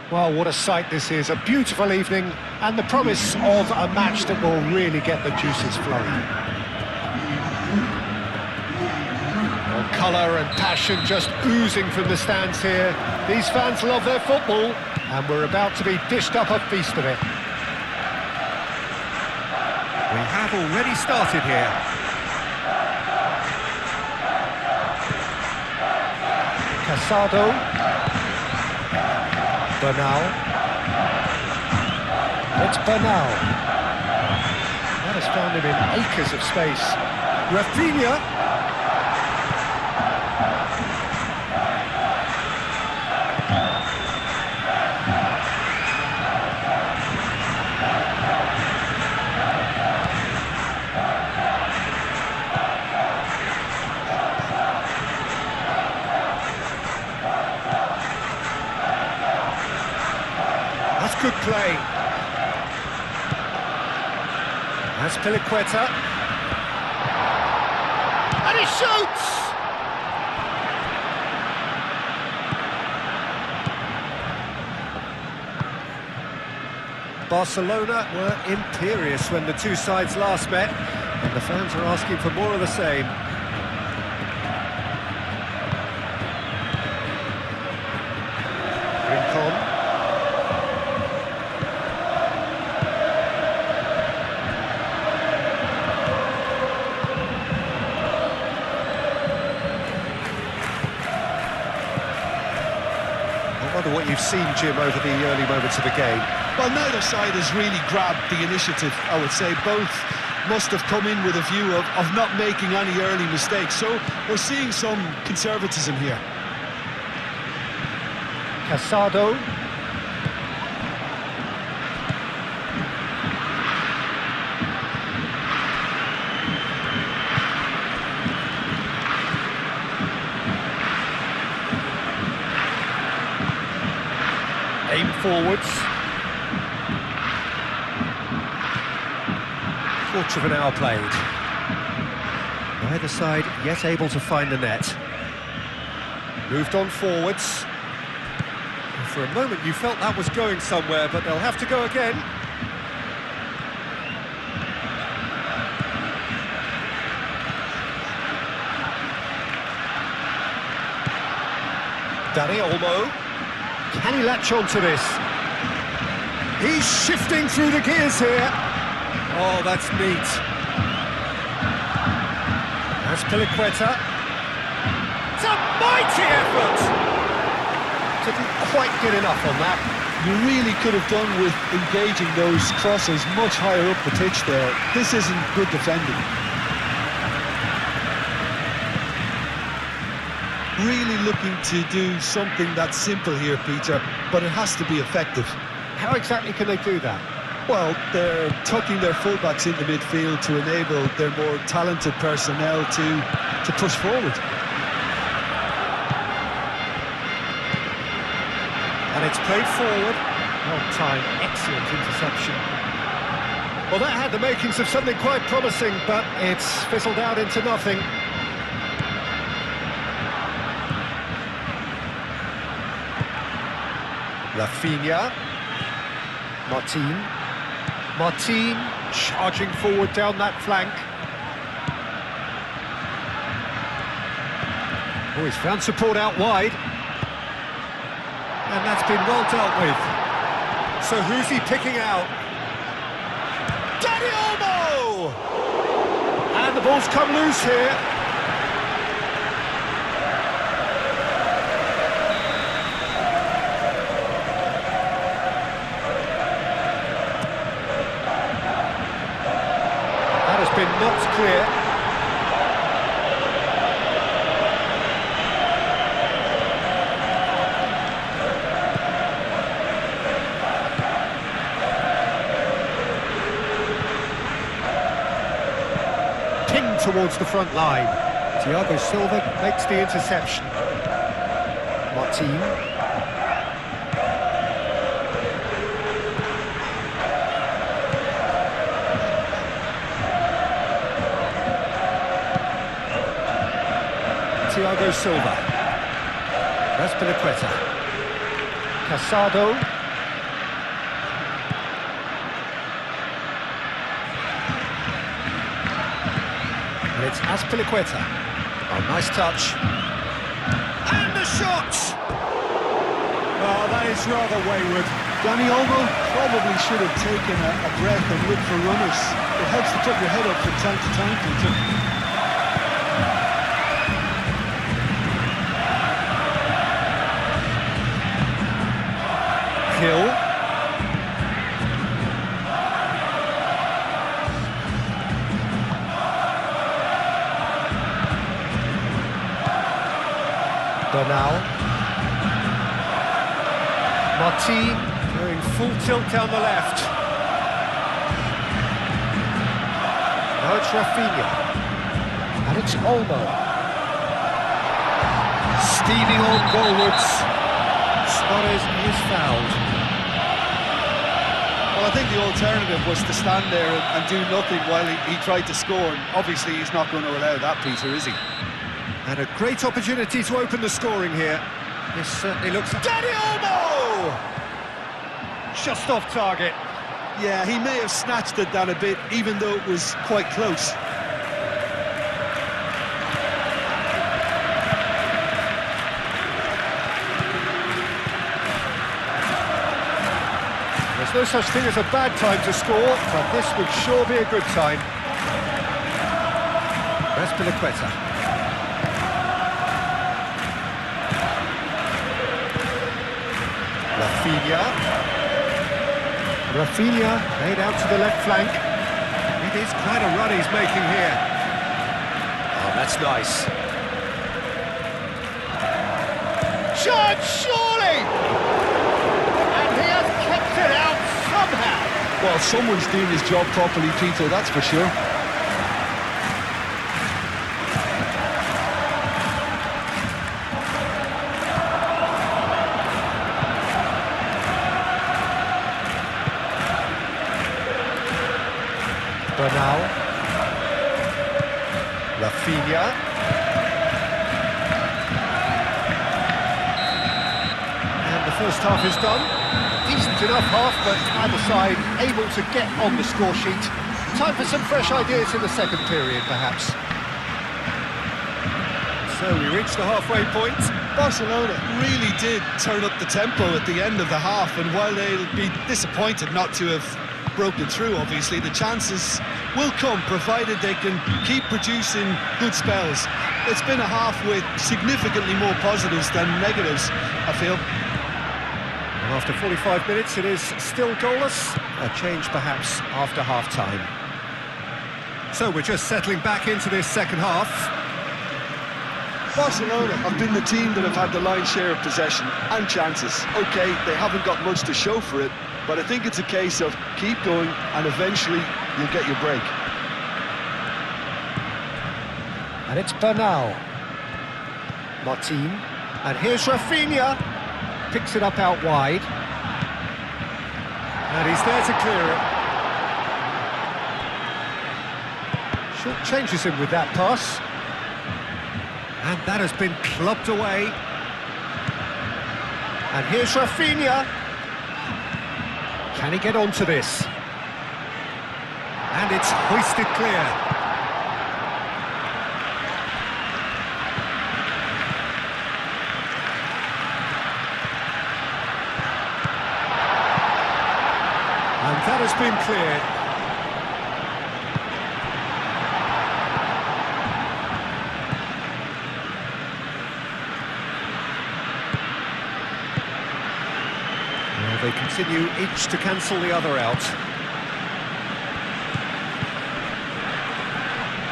Well, what a sight this is. A beautiful evening and the promise of a match that will really get the juices flowing. Well, colour and passion just oozing from the stands here. These fans love their football and we're about to be dished up a feast of it. We have already started here. Casado. Bernal. It's Bernal. That has found him in acres of space. Rafinha. That's good play. That's Piliqueta. And he shoots! Barcelona were imperious when the two sides last met, and the fans are asking for more of the same. Rincon. I wonder what you've seen, Jim, over the early moments of the game. Well, neither side has really grabbed the initiative, I would say. Both must have come in with a view of not making any early mistakes. So we're seeing some conservatism here. Casado. Aim forwards. Quarter of an hour played. Neither side yet able to find the net. Moved on forwards. And for a moment you felt that was going somewhere, but they'll have to go again. Dani Olmo. Can he latch on to this? He's shifting through the gears here. Oh, that's neat. That's Piliqueta. It's a mighty effort! Didn't quite get enough on that. You really could have done with engaging those crosses much higher up the pitch there. This isn't good defending. Really looking to do something that's simple here, Peter, but it has to be effective. How exactly can they do that? Well, they're tucking their fullbacks into midfield to enable their more talented personnel to push forward. And it's played forward. Well timed, excellent interception. Well, that had the makings of something quite promising, but it's fizzled out into nothing. Rafinha. Martin charging forward down that flank. Oh, he's found support out wide. And that's been well dealt with. So who's he picking out? Dani Olmo! And the ball's come loose here. Been knocked clear. Pinged towards the front line. Thiago Silva makes the interception. Martin. Thiago Silva. That's Piliqueta. Casado. And it's Azpilicueta. Oh, nice touch. And the shot! Oh, that is rather wayward. Danny Olmo probably should have taken a breath and looked for runners. It helps to put your head up from time to time, Peter. Hill. Bernal. Martin going full tilt down the left. Now it's Rafinha. And it's Olmo. Steaming on goalwards. Suarez is fouled. Well, I think the alternative was to stand there and do nothing while he tried to score. And obviously, he's not going to allow that, Peter, is he? And a great opportunity to open the scoring here. This certainly looks... Danny Olmo! Just off target. Yeah, he may have snatched it down a bit, even though it was quite close. There's no such thing as a bad time to score, but this would sure be a good time. Azpilicueta. Rafinha made out to the left flank. It is quite a run he's making here. Oh, that's nice. Shot, surely! And he has kept it out somehow. Well, someone's doing his job properly, Peter, that's for sure. Bernal. Rafinha. And the first half is done. A decent enough half, but either side able to get on the score sheet. Time for some fresh ideas in the second period, perhaps. So we reach the halfway point. Barcelona really did turn up the tempo at the end of the half, and while they'll be disappointed not to have broken through, obviously, the chances will come, provided they can keep producing good spells. It's been a half with significantly more positives than negatives, I feel. And after 45 minutes, it is still goalless. A change, perhaps, after half-time. So we're just settling back into this second half. Barcelona have been the team that have had the lion's share of possession and chances. OK, they haven't got much to show for it, but I think it's a case of keep going and eventually you'll get your break. And it's Bernal. Martin. And here's Rafinha. Picks it up out wide. And he's there to clear it. Short changes him with that pass. And that has been clubbed away. And here's Rafinha. Can he get onto this? And it's hoisted clear. And that has been cleared. Well, they continue each to cancel the other out.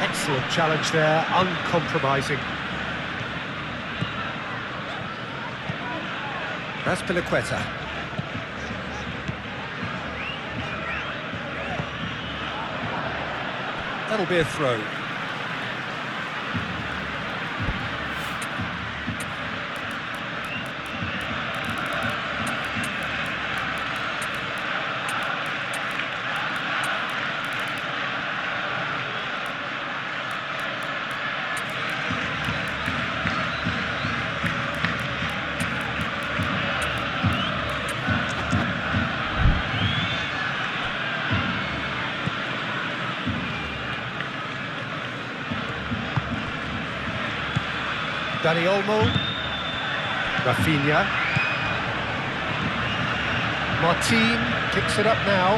Excellent challenge there, uncompromising. Azpilicueta. That'll be a throw. Dani Olmo. Rafinha. Martin picks it up now.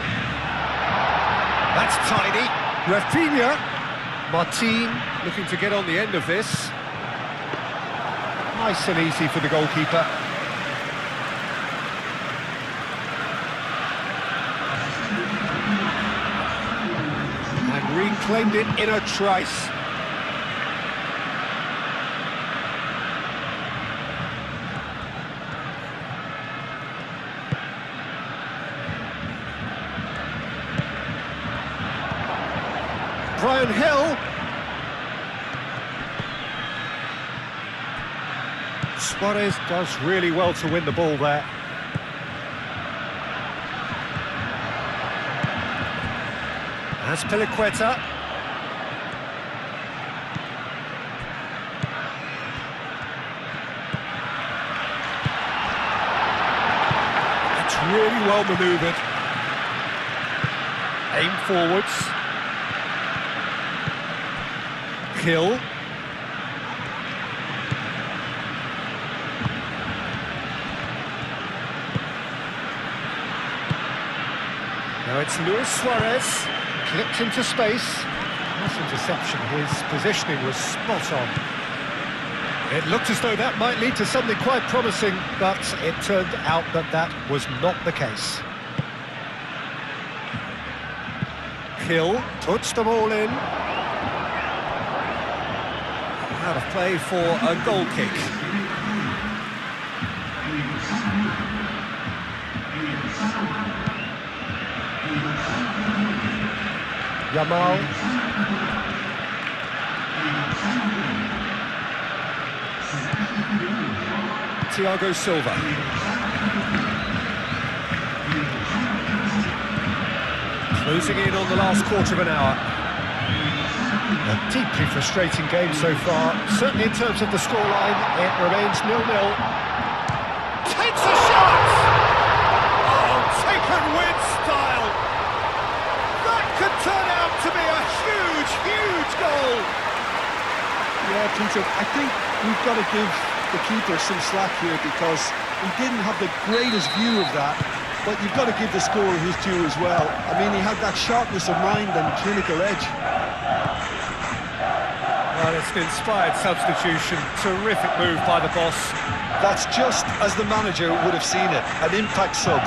That's tidy. Rafinha. Martin looking to get on the end of this. Nice and easy for the goalkeeper. And reclaimed it in a trice. Brian Hill. Suarez does really well to win the ball there. That's Piliqueta. That's really well manoeuvred. Aim forwards. Hill. Now it's Luis Suarez, clipped into space. Nice interception, his positioning was spot on. It looked as though that might lead to something quite promising, but it turned out that that was not the case. Hill puts them all in. Out of play for a goal kick. Yamal. Thiago Silva. Closing in on the last quarter of an hour. A deeply frustrating game so far. Certainly in terms of the scoreline, it remains 0-0. Takes a shot! Oh, taken with style! That could turn out to be a huge, huge goal! Yeah, Peter, I think we've got to give the keeper some slack here because he didn't have the greatest view of that, but you've got to give the scorer his due as well. I mean, he had that sharpness of mind and clinical edge. Well, it's an inspired substitution. Terrific move by the boss. That's just as the manager would have seen it, an impact sub.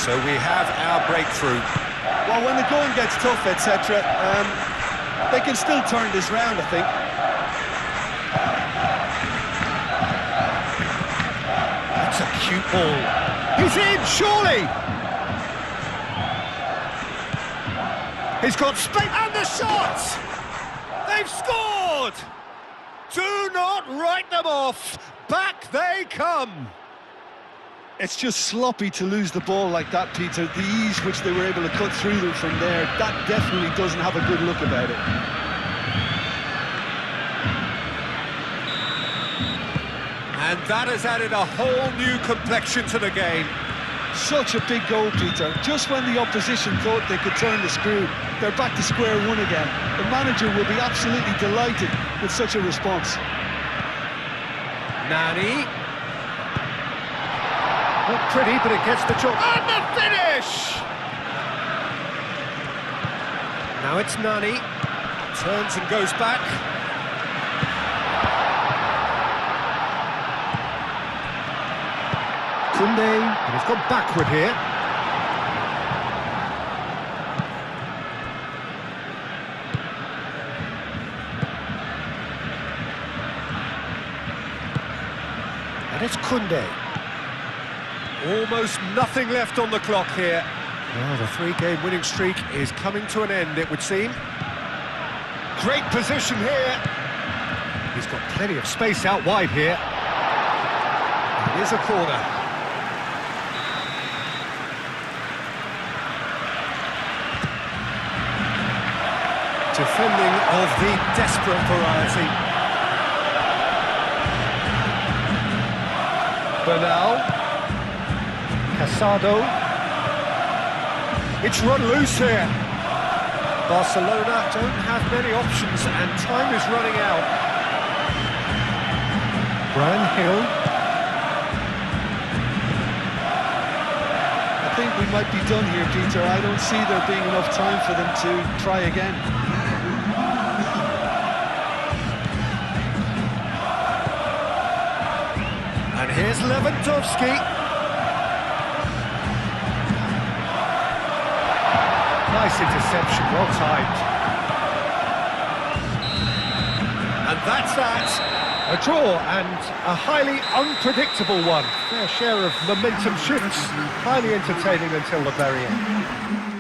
So we have our breakthrough. Well, when the going gets tough, etc., they can still turn this round, I think. That's a cute ball. He's in, surely! He's got space, and the shot! They've scored! Do not write them off. Back they come. It's just sloppy to lose the ball like that, Peter. The ease which they were able to cut through them from there, that definitely doesn't have a good look about it. And that has added a whole new complexion to the game. Such a big goal, Peter. Just when the opposition thought they could turn the screw, they're back to square one again. The manager will be absolutely delighted with such a response. Nani. Not pretty, but it gets the job. And the finish! Now it's Nani. Turns and goes back. Koundé, and he's gone backward here. And it's Koundé. Almost nothing left on the clock here. Well, the three-game winning streak is coming to an end, it would seem. Great position here. He's got plenty of space out wide here. It is a corner. Defending of the desperate variety. Bernal. Casado. It's run loose here. Barcelona don't have many options and time is running out. Brian Hill. I think we might be done here, Peter. I don't see there being enough time for them to try again. And here's Lewandowski. Nice interception, well timed. And that's that. A draw and a highly unpredictable one. Fair share of momentum shifts. Highly entertaining until the very end.